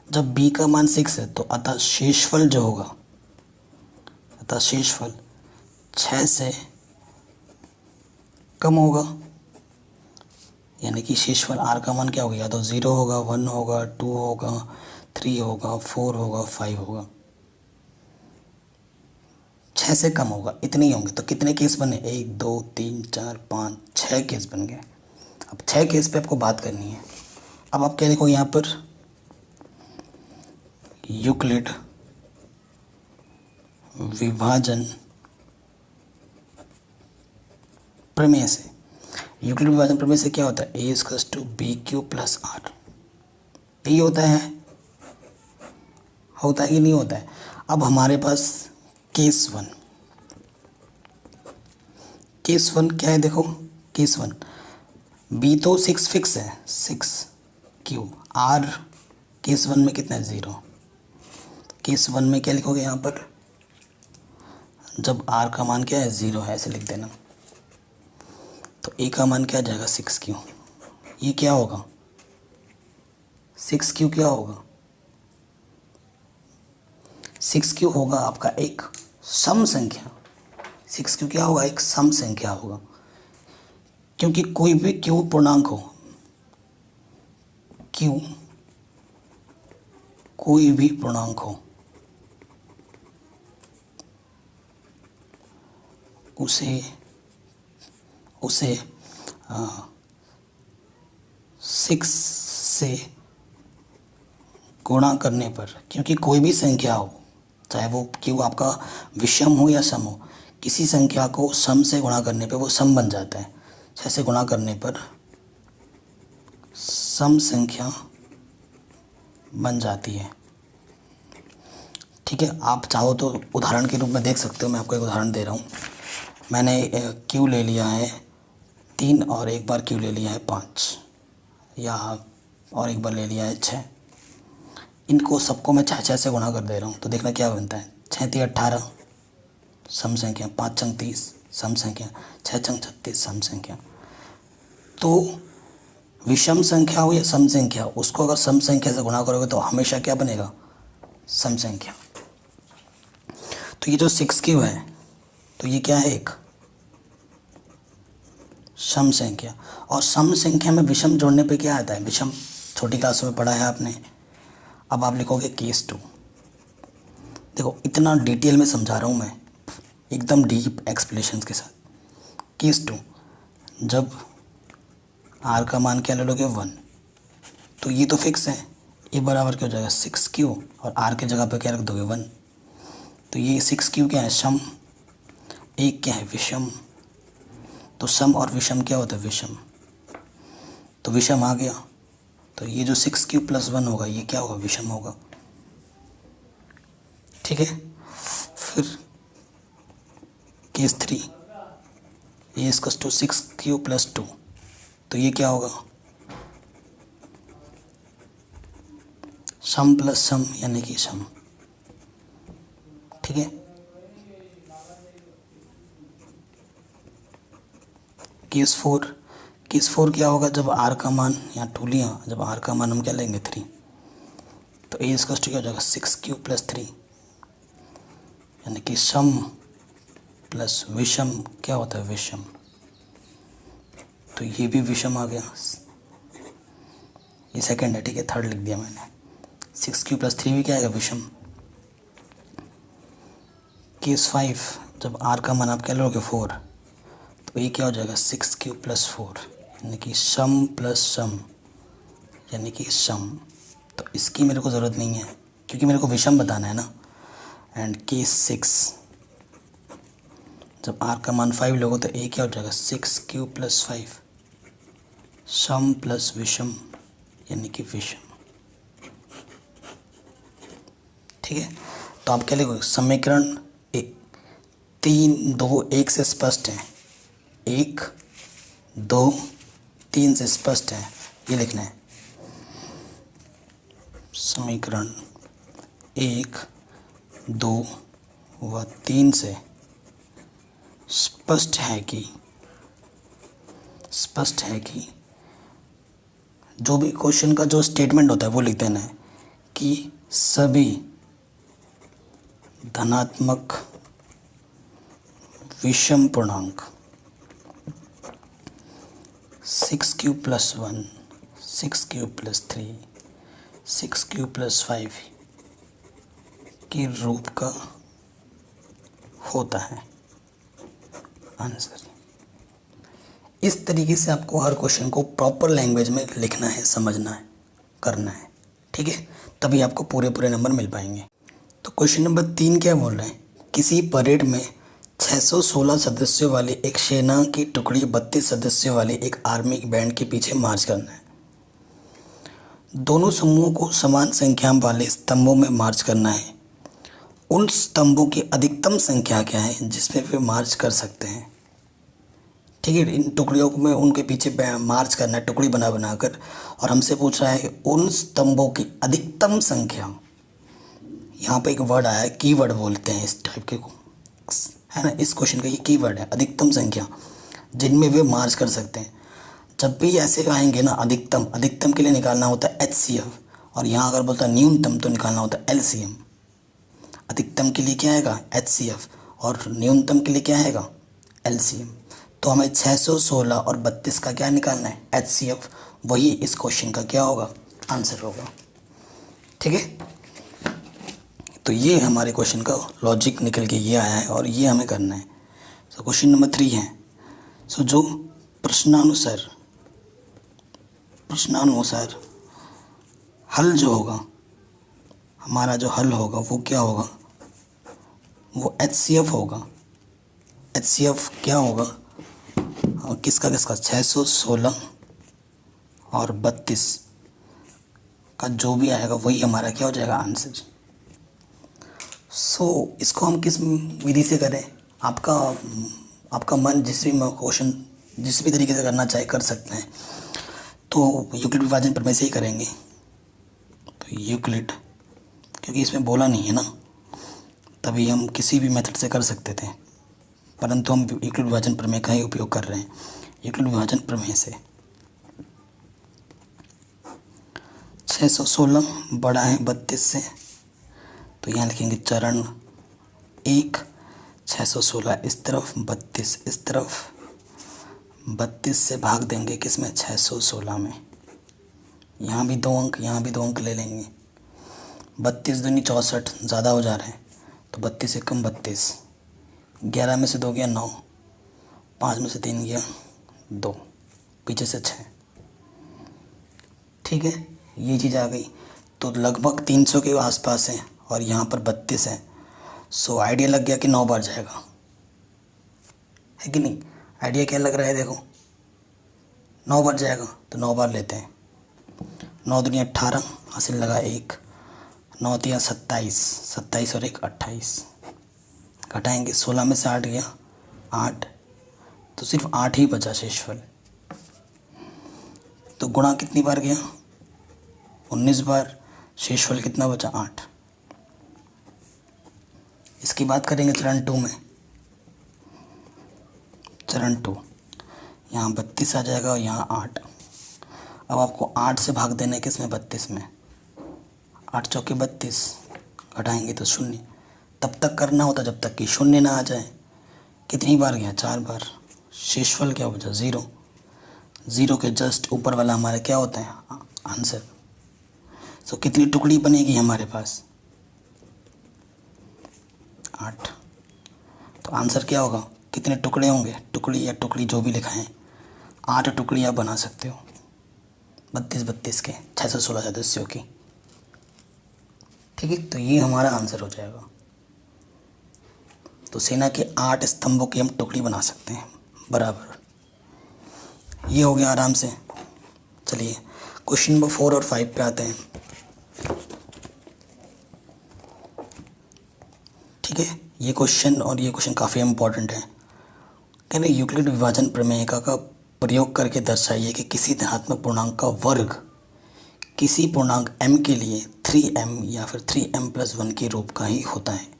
जब b का मान 6 है तो अतः शेषफल जो होगा, अतः शेषफल 6 से कम होगा। यानी कि शेषफल r का मान क्या होगा, या तो 0 होगा, 1 होगा, 2 होगा, 3 होगा, 4 होगा, 5 होगा। 6 से कम होगा, इतने ही होंगे। तो कितने केस बने, 1 2 3 4 5 6 केस बन गए। अब 6 केस पे आपको बात करनी है। अब आप क्या देखो यहाँ पर, यूक्लिड विभाजन प्रमेय से, यूक्लिड विभाजन प्रमेय से क्या होता है, a = BQ+R। यही होता है कि नहीं होता है। अब हमारे पास केस वन क्या है, देखो केस 1 b तो 6 फिक्स है, 6q, r केस 1 में कितना है, 0। केस 1 में क्या लिखोगे यहाँ पर, जब r का मान क्या है, 0 है, ऐसे लिख देना। तो a का मान क्या आ जाएगा, 6q। ये क्या होगा, 6q क्या होगा, 6q होगा आपका एक सम संख्या। 6q क्या होगा, एक सम संख्या होगा। क्योंकि कोई भी q पूर्णांक हो, q कोई भी पूर्णांक हो, उसे 6 से गुणा करने पर, क्योंकि कोई भी संख्या हो, चाहे वो q आपका विषम हो या सम हो, किसी संख्या को सम से गुणा करने पे वो सम बन जाता है। 6 से गुणा करने पर सम संख्या बन जाती है। ठीक है, आप चाहो तो उदाहरण के रूप में देख सकते हो। मैं आपको एक उदाहरण दे रहा हूँ। मैंने q ले लिया है 3 और एक बार q ले लिया है 5, या और एक बार ले लिया है 6। इनको सबको मैं 6 से गुणा कर दे रहा हूँ। तो देखना क्या बनता है, 6 3 18 सम संख्या, 5 चंग 30 सम संख्या, 6 चंग 36 सम संख्या। तो विषम संख्या हो या सम संख्या, उसको अगर सम संख्या से गुणा करोगे तो हमेशा क्या बनेगा, सम संख्या। तो ये जो 6q है, तो ये क्या है, एक सम संख्या। और सम संख्या में विषम जोड़ने पे क्या आता है, विषम छोटी क्लासों में पढ़ा है आपने। अब आप लिखोगे केस 2। देखो इतना डिटेल में समझा रहा हूँ मैं, एकदम डीप एक्सप्लेनेशन के साथ। केस 2, जब r का मान क्या ले लोगे, 1, तो ये तो फिक्स है, ये बराबर क्या हो जाएगा, 6q, और r की जगह पे क्या रख दोगे, 1। तो ये 6q क्या है, सम, एक क्या है, विषम। तो सम और विषम क्या होता है, विषम। तो विषम आ गया, तो ये जो 6q+1 होगा, ये क्या होगा, विषम होगा। ठीक है, फिर केस 3, a = 6q+2, तो ये क्या होगा, सम प्लस सम यानी कि सम। ठीक है, केस 4 क्या होगा, जब आर का मान यहाँ टू लिया, जब आर का मान हम क्या लेंगे 3, तो ए इसका क्या हो जाएगा 6 क्यूब प्लस 3 यानी कि सम प्लस विषम क्या होता है विषम, तो ये भी विषम आ गया, ये सेकंड है। ठीक है, थर्ड लिख दिया मैंने। 6 क्यूब प्लस 3 भी क्या आएगा विषम। केस 5 जब आर का मान आप क्या लोगे 4, तो ये क्या हो जाएगा 6 क्यूब प्लस 4 यानी कि सम प्लस सम यानी कि सम। तो इसकी मेरे को ज़रूरत नहीं है क्योंकि मेरे को विषम बताना है ना। एंड केस 6 जब आर का मान 5 लोगो तो ए क्या हो जाएगा 6 क्यूब प्लस 5 सम प्लस विषम यानी कि विषम। ठीक है, तो आप क्या लिखोगे, समीकरण 3, 2, 1 से स्पष्ट है, 1, 2, 3 से स्पष्ट है, ये लिखना है। समीकरण 1, 2 व 3 से स्पष्ट है कि जो भी क्वेश्चन का जो स्टेटमेंट होता है वो लिख देना है कि सभी धनात्मक विषम पूर्णांक 6 cube plus 1, 6 cube plus 3, 6 cube plus 5 के रूप का होता है आंसर। इस तरीके से आपको हर क्वेश्चन को प्रॉपर लैंग्वेज में लिखना है, समझना है, करना है। ठीक है, तभी आपको पूरे नंबर मिल पाएंगे। तो क्वेश्चन नंबर 3 क्या बोल रहे हैं, किसी परेड में 616 सदस्यों वाली एक सेना की टुकड़ी 32 सदस्यों वाली एक आर्मी बैंड के पीछे मार्च करना है। दोनों समूहों को समान संख्या वाले स्तंभों में मार्च करना है। उन स्तंभों की अधिकतम संख्या क्या है जिसमें वे मार्च कर सकते हैं। ठीक है, इन टुकड़ियों में उनके पीछे मार्च करना है टुकड़ी बना कर, और हमसे पूछ रहा है उन स्तंभों की अधिकतम संख्या। यहाँ पे एक वर्ड आया है, कीवर्ड बोलते हैं इस टाइप के को, है ना, इस क्वेश्चन का ये कीवर्ड है, अधिकतम संख्या जिनमें वे मार्च कर सकते हैं। जब भी ऐसे आएंगे ना, अधिकतम के लिए निकालना होता है HCF, और यहाँ अगर बोलता है न्यूनतम तो निकालना होता है LCM। अधिकतम के लिए क्या आएगा HCF और न्यूनतम के लिए क्या आएगा LCM। तो हमें 616 और 32 का क्या निकालना है HCF, वही इस क्वेश्चन का क्या होगा आंसर होगा। ठीक है, तो ये हमारे क्वेश्चन का लॉजिक निकल के ये आया है और ये हमें करना है। सो क्वेश्चन नंबर 3 है, सो जो प्रश्नानुसार हल जो होगा, हमारा जो हल होगा वो क्या होगा, वो HCF होगा। HCF क्या होगा, और किसका 616 और 32 का जो भी आएगा वही हमारा क्या हो जाएगा आंसर। सो इसको हम किस विधि से करें, आपका मन जिस भी तरीके से करना चाहे कर सकते हैं। तो यूक्लिड विभाजन प्रमेय से ही करेंगे। तो यूक्लिड, क्योंकि इसमें बोला नहीं है ना, तभी हम किसी भी मेथड से कर सकते थे, परंतु हम यूक्लिड विभाजन प्रमेय का ही उपयोग कर रहे हैं। यूक्लिड विभाजन प्रमेय से 616 बड़ा है 32 से, तो यहाँ लिखेंगे चरण 1 616 इस तरफ, 32 इस तरफ, 32 से भाग देंगे किसमें 616 में। यहाँ भी 2 अंक, यहाँ भी 2 अंक ले लेंगे। 32 दूनी 64 ज़्यादा हो जा रहा है, तो 32 से कम 32, 11 में से 2 गया 9, 5 में से 3 गया 2, पीछे से 6। ठीक है, ये चीज़ आ गई। तो लगभग 300 के आसपास है और यहाँ पर 32 है। सो आइडिया लग गया कि 9 बार जाएगा, है कि नहीं। आइडिया क्या लग रहा है, देखो 9 बार जाएगा तो 9 बार लेते हैं। 9 दूनी 18, हासिल लगा 1, 9 तिया 27, 27 और 1 28, घटाएंगे 16 में से 8 गया 8, तो सिर्फ 8 ही बचा शेषफल। तो गुणा कितनी बार गया 19 बार, शेषफल कितना बचा 8। इसकी बात करेंगे चरण 2 में। चरण 2 यहाँ 32 आ जाएगा और यहाँ 8। अब आपको 8 से भाग देना है किसमें 32 में। 8 चौके 32, घटाएंगे तो 0। तब तक करना होता जब तक कि 0 ना आ जाए। कितनी बार गया 4 बार। शेषफल क्या बचा 0। 0 के जस्ट ऊपर वाला हमारा क्या होता है आंसर। तो कितनी टुकड़ी बनेगी हमारे पास 8। तो आंसर क्या होगा, कितने टुकड़े होंगे, टुकड़ी या टुकड़ी जो भी लिखा है 8 टुकड़ी आप बना सकते हो 32 के 616 सदस्यों की। ठीक है, तो ये हमारा आंसर हो जाएगा। तो सेना के 8 स्तंभों की हम टुकड़ी बना सकते हैं बराबर। ये हो गया आराम से। चलिए क्वेश्चन नंबर 4 और 5 पे आते हैं। ठीक है, ये क्वेश्चन काफ़ी इम्पोर्टेंट है। कह रहे यूक्लिड विभाजन प्रमेय का प्रयोग करके दर्शाइए कि किसी धनात्मक पूर्णांक का वर्ग किसी पूर्णांक m के लिए 3m या फिर 3m+1 के रूप का ही होता है।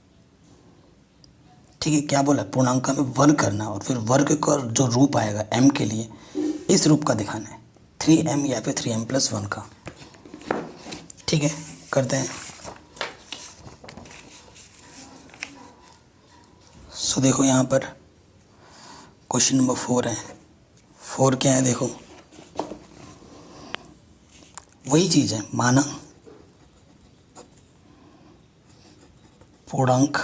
ठीक है, क्या बोला, पूर्णांक का में वर्ग करना और फिर वर्ग का जो रूप आएगा m के लिए इस रूप का दिखाना है 3m या फिर 3m+1 का। ठीक है, करते हैं। सो देखो यहाँ पर क्वेश्चन नंबर 4 है। 4 क्या है, देखो वही चीज़ है, माना पूर्णांक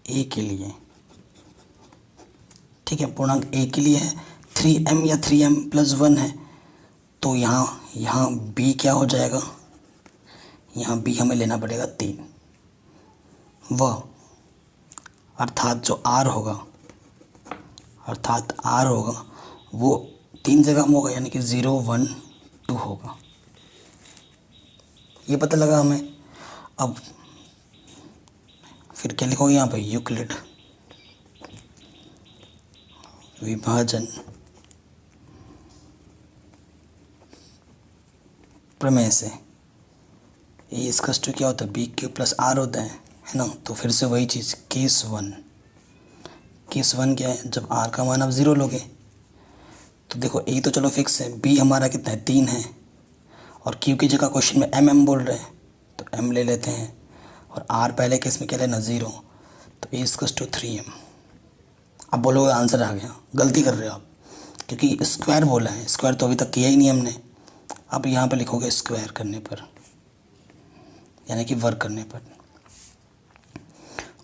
a के लिए। ठीक है, पूर्णांक a के लिए है 3m या 3m+1 है। तो यहाँ b क्या हो जाएगा, यहाँ b हमें लेना पड़ेगा 3। वह अर्थात जो r होगा वो 3 जगह में होगा, यानी कि 0 1 2 होगा। ये पता लगा हमें। अब फिर क्या लिखोगे यहाँ पे, यूक्लिड विभाजन प्रमेय से ए इसका क्या होता है, बी के प्लस आर होता है ना। तो फिर से वही चीज़, केस 1 क्या है, जब आर का मान आप 0 लोगे तो देखो ए तो चलो फिक्स है, बी हमारा कितना है 3 है, और क्यू की जगह क्वेश्चन में एम बोल रहे हैं तो एम ले लेते हैं, और आर पहले केस में क्या लेना 0। तो ए इसका 3m। अब बोलोगे आंसर आ गया, गलती कर रहे हो आप, क्योंकि स्क्वायर बोला है। स्क्वायर तो अभी तक किया ही नहीं हमने। अब यहाँ पर लिखोगे स्क्वायर करने पर, यानी कि वर्ग करने पर।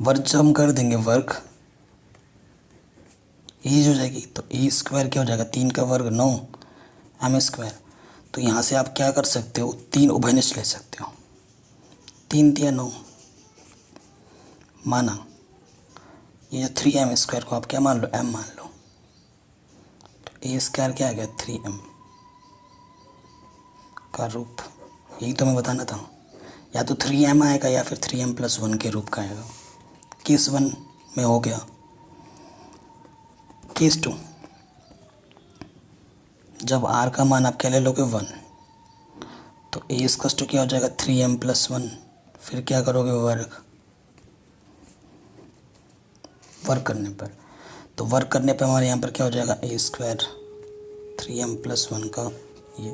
वर्ग जब हम कर देंगे वर्ग, ये हो जाएगी, तो ए स्क्वायर क्या हो जाएगा, 3 का वर्ग 9 m²। तो यहाँ से आप क्या कर सकते हो, 3 उभयनिष्ठ ले सकते हो। 3 3 9, माना ये जो 3m² को आप क्या मान लो, m मान लो। तो ए स्क्वायर क्या आ गया 3m का रूप। यही तो मैं बताना था, या तो 3m आएगा या फिर 3m+1 के रूप का आएगा। केस 1 में हो गया। केस 2, जब r का मान आप क्या ले लोगे 1, तो a इसका क्या हो जाएगा 3m+1। फिर क्या करोगे, वर्ग करने पर। तो वर्ग करने पर हमारे यहाँ पर क्या हो जाएगा, a² 3m+1 का। ये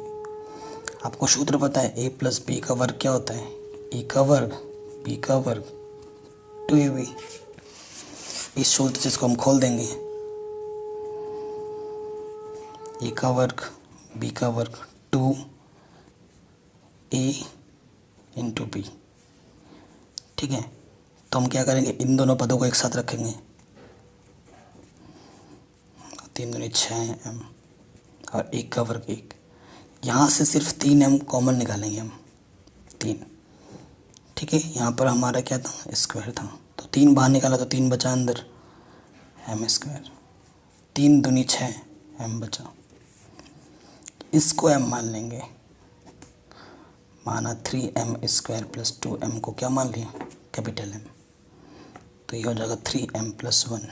आपको सूत्र पता है, a + b का वर्ग क्या होता है, a का वर्ग b का वर्ग 2ab। इस सूत्र से इसको हम खोल देंगे, a का वर्ग b का वर्ग 2a × b। ठीक है, तो हम क्या करेंगे, इन दोनों पदों को एक साथ रखेंगे। 3 दूनी 6m और 1 का वर्ग 1। यहाँ से सिर्फ 3m कॉमन निकालेंगे हम, 3। ठीक है, यहाँ पर हमारा क्या था, स्क्वायर था, तो 3 बाहर निकाला तो 3 बचा अंदर, m²। 3 दूनी 6 m बचा, इसको m मान लेंगे। माना 3m² + 2m को क्या मान लिया, कैपिटल M। तो ये हो जाएगा 3m+1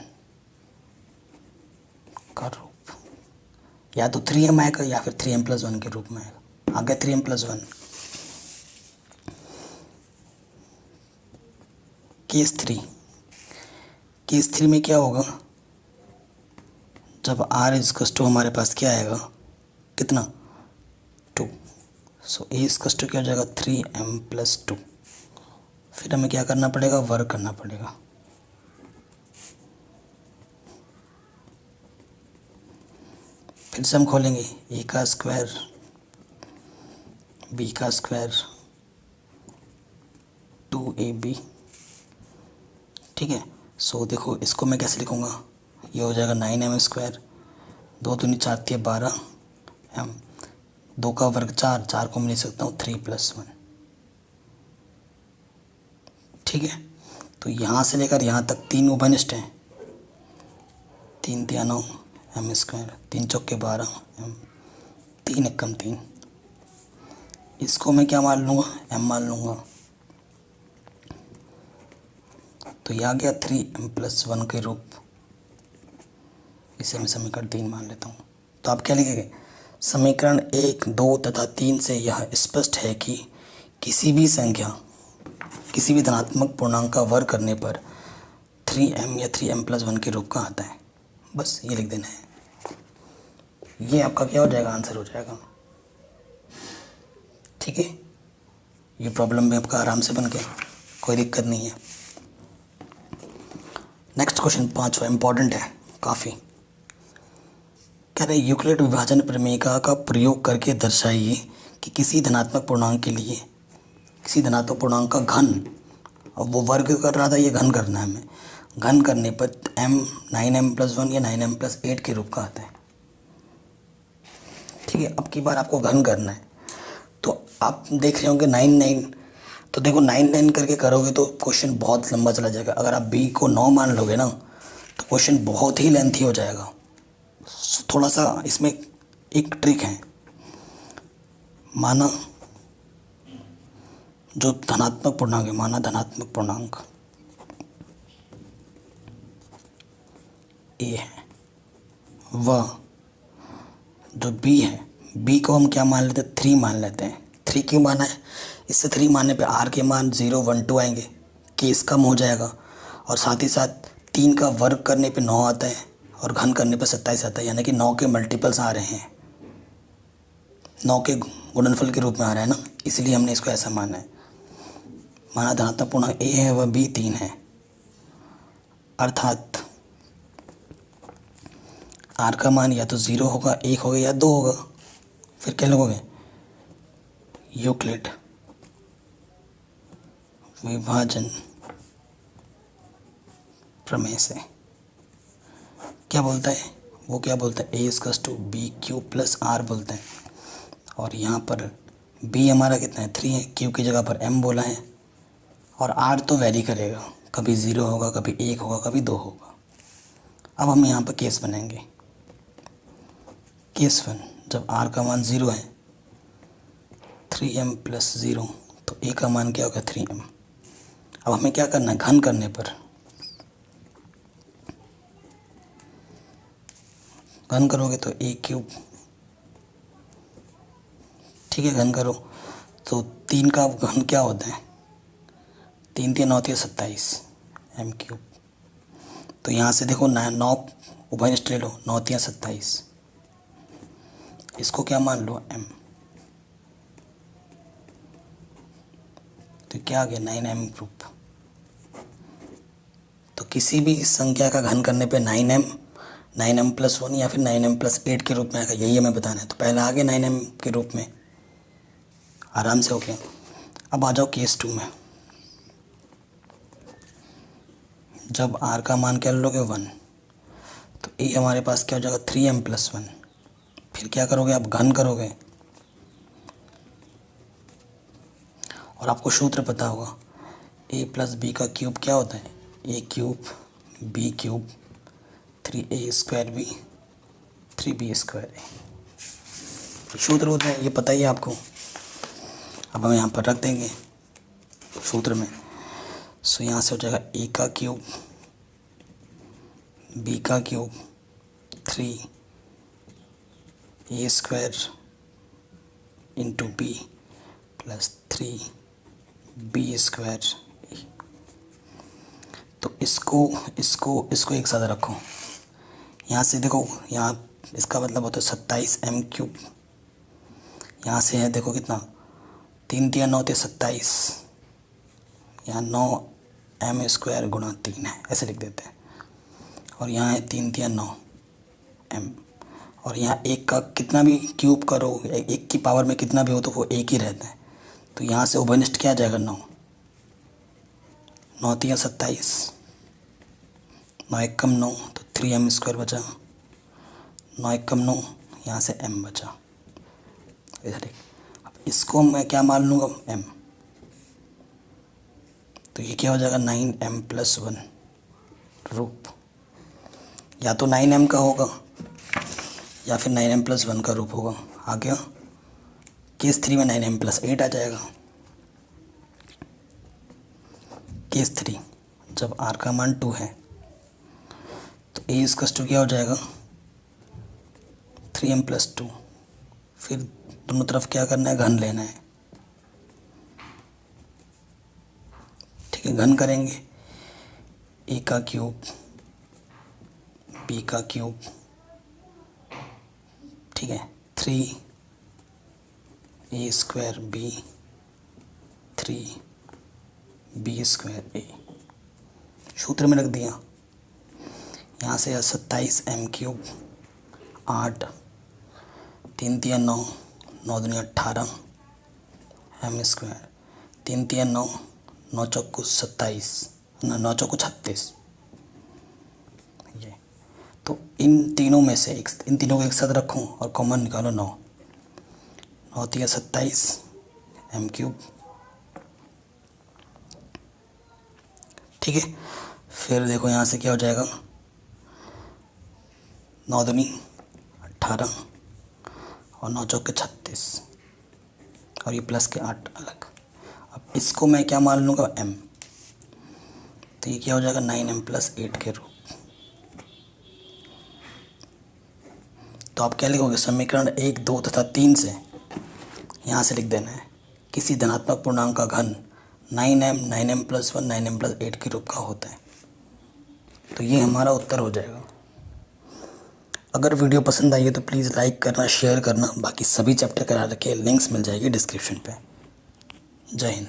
का रूप, या तो 3m आएगा या फिर 3m+1 के रूप में आएगा। आ गया 3m+1। केस थ्री में क्या होगा, जब r इजकस टू हमारे पास क्या आएगा, कितना 2, सो ए इजकस टू क्या हो जाएगा 3m+2। फिर हमें क्या करना पड़ेगा, वर्क करना पड़ेगा। फिर से हम खोलेंगे ए का स्क्वायर बी का स्क्वायर 2ab, ठीक है। सो देखो इसको मैं कैसे लिखूँगा, ये हो जाएगा 9m², 2 दूनी 4 थी 12m, 2 का वर्ग 4, 4 को मैं लिख सकता हूँ 3+1, ठीक है। तो यहाँ से लेकर यहाँ तक 3 उभयनिष्ठ हैं, 3 तिया 9 m², 3 चौके 12 m, 3 एकम 3, इसको मैं क्या मान लूँगा, m मान लूँगा। तो ये आ गया 3m+1 के रूप, इसे मैं समीकरण 3 मान लेता हूँ। तो आप क्या लिखेंगे, समीकरण 1, 2 तथा 3 से यह स्पष्ट है कि किसी भी संख्या, किसी भी धनात्मक पूर्णांक का वर्ग करने पर 3m या 3m+1 के रूप का आता है। बस ये लिख देना है, ये आपका क्या हो जाएगा, आंसर हो जाएगा, ठीक है। ये प्रॉब्लम में आपका आराम से बन गया, कोई दिक्कत नहीं है। नेक्स्ट क्वेश्चन 5वां इम्पॉर्टेंट है काफ़ी। कह रहे यूक्लिड विभाजन प्रमेयिका का प्रयोग करके दर्शाइए कि किसी धनात्मक पूर्णांक के लिए, किसी धनात्मक पूर्णांक का घन, अब वो वर्ग कर रहा था, ये घन करना है हमें, घन करने पर m 9m+1 या 9m+8 के रूप का आता है, ठीक है। अब की बार आपको घन करना है, तो आप देख रहे होंगे 9 9, तो देखो 9 9 करके करोगे तो क्वेश्चन बहुत लंबा चला जाएगा। अगर आप b को 9 मान लोगे ना तो क्वेश्चन बहुत ही लेंथी हो जाएगा। थोड़ा सा इसमें एक ट्रिक है, माना जो धनात्मक पूर्णांक है, माना धनात्मक पूर्णांक a है, वह जो b है, b को हम क्या मान लेते हैं, 3 मान लेते हैं। 3 क्यों माना है, इससे 3 मानने पे r के मान 0 1 2 आएंगे, केस कम हो जाएगा, और साथ ही साथ 3 का वर्ग करने पे 9 आता है और घन करने पे 27 आता है, यानी कि 9 के मल्टीपल्स आ रहे हैं, 9 के गुणनफल के रूप में आ रहा है ना, इसलिए हमने इसको ऐसा माना है। माना धनात्मक पूर्णांक a है वह b 3 है, अर्थात r का मान या तो 0 होगा, 1 होगा या 2 होगा। फिर क्या लिखोगे, यूक्लिड विभाजन प्रमेय से क्या बोलता है, वो क्या बोलता है, a equals to b³ + r बोलते हैं। और यहाँ पर b हमारा कितना है, 3 है, q की जगह पर m बोला है, और r तो वैरी करेगा, कभी 0 होगा, कभी 1 होगा, कभी 2 होगा। अब हम यहाँ पर केस बनाएंगे, केस 1, जब r का मान 0 है, 3m+0, तो a का मान क्या होगा, 3m। अब हमें क्या करना है, घन करने पर, घन करोगे तो a³, ठीक है, घन करो तो 3 का घन क्या होता है, 3 3 9 27 m³। तो यहाँ से देखो 9 उभयनिष्ठ ले लो, 9 3 27, इसको क्या मान लो, m, तो क्या आ गया, 9m ग्रुप। तो किसी भी संख्या का घन करने पे 9m, 9m+1 या फिर 9m+8 के रूप में आएगा, यही हमें बताना है। तो पहला आ गया 9m के रूप में, आराम से हो गया। अब आ जाओ केस 2 में, जब r का मान क्या लोगे 1, तो a हमारे पास क्या हो जाएगा, 3m+1। फिर क्या करोगे, आप घन करोगे, और आपको सूत्र पता होगा, a+b का क्यूब क्या होता है, a³ b³ 3a² 3b²। सूत्र होता है, ये पता ही है आपको। अब हम यहाँ पर रख देंगे सूत्र में, सो यहाँ से हो जाएगा a का क्यूब b का cube 3a² into b plus 3b²। इसको इसको इसको एक साथ रखो। यहाँ से देखो, यहाँ इसका मतलब होता है 27m³। यहाँ से है देखो कितना, 3 3 9 27। यहाँ 9m² गुणा 3 है, ऐसे लिख देते हैं। और यहाँ है 3 3 9m। और यहाँ एक का कितना भी क्यूब करो, एक की पावर में कितना भी हो तो वो एक ही रहता है। तो यहाँ से उभयनिष्ठ क्या आ जाएगा, 9 9 3 27, 9 1 कम 9 तो 3m² बचा, 9 1 कम 9, यहाँ से m बचा इधर। अब इसको मैं क्या मान लूँगा, m। तो ये क्या हो जाएगा, 9m+1 रूप। या तो 9m का होगा या फिर 9m+1 का रूप होगा। आ गया। केस 3 में 9m+8 आ जाएगा। केस 3 जब r का मान 2 है तो a क्या हो जाएगा, 3m+2। फिर दोनों तरफ क्या करना है, घन लेना है। ठीक है, घन करेंगे। a का क्यूब, b का क्यूब, ठीक है, 3a²b 3b²a सूत्र में रख दिया। यहाँ से 27m³, 8, 3 3 9, 9 दूनी 18 m², 3 3 9, 9 चौको 27, 9 चौको 36। ये तो इन तीनों में से इन तीनों को एक साथ रखूं और कॉमन निकालो। 9 9 3 27 m³। ठीक है, फिर देखो यहाँ से क्या हो जाएगा, 9 दूनी 18 और 9 चौके 36 और ये प्लस के 8 अलग। अब इसको मैं क्या मान लूँगा, m। तो ये क्या हो जाएगा, 9m+8 के रूप। तो आप क्या लिखोगे, समीकरण 1 2 तथा 3 से यहाँ से लिख देना है, किसी धनात्मक पूर्णांक का घन 9m 9m+1 9m+8 के रूप का होता है। तो ये हमारा उत्तर हो जाएगा। अगर वीडियो पसंद आई है तो प्लीज़ लाइक करना, शेयर करना। बाकी सभी चैप्टर के लिंक्स मिल जाएगी डिस्क्रिप्शन पे। जय हिंद।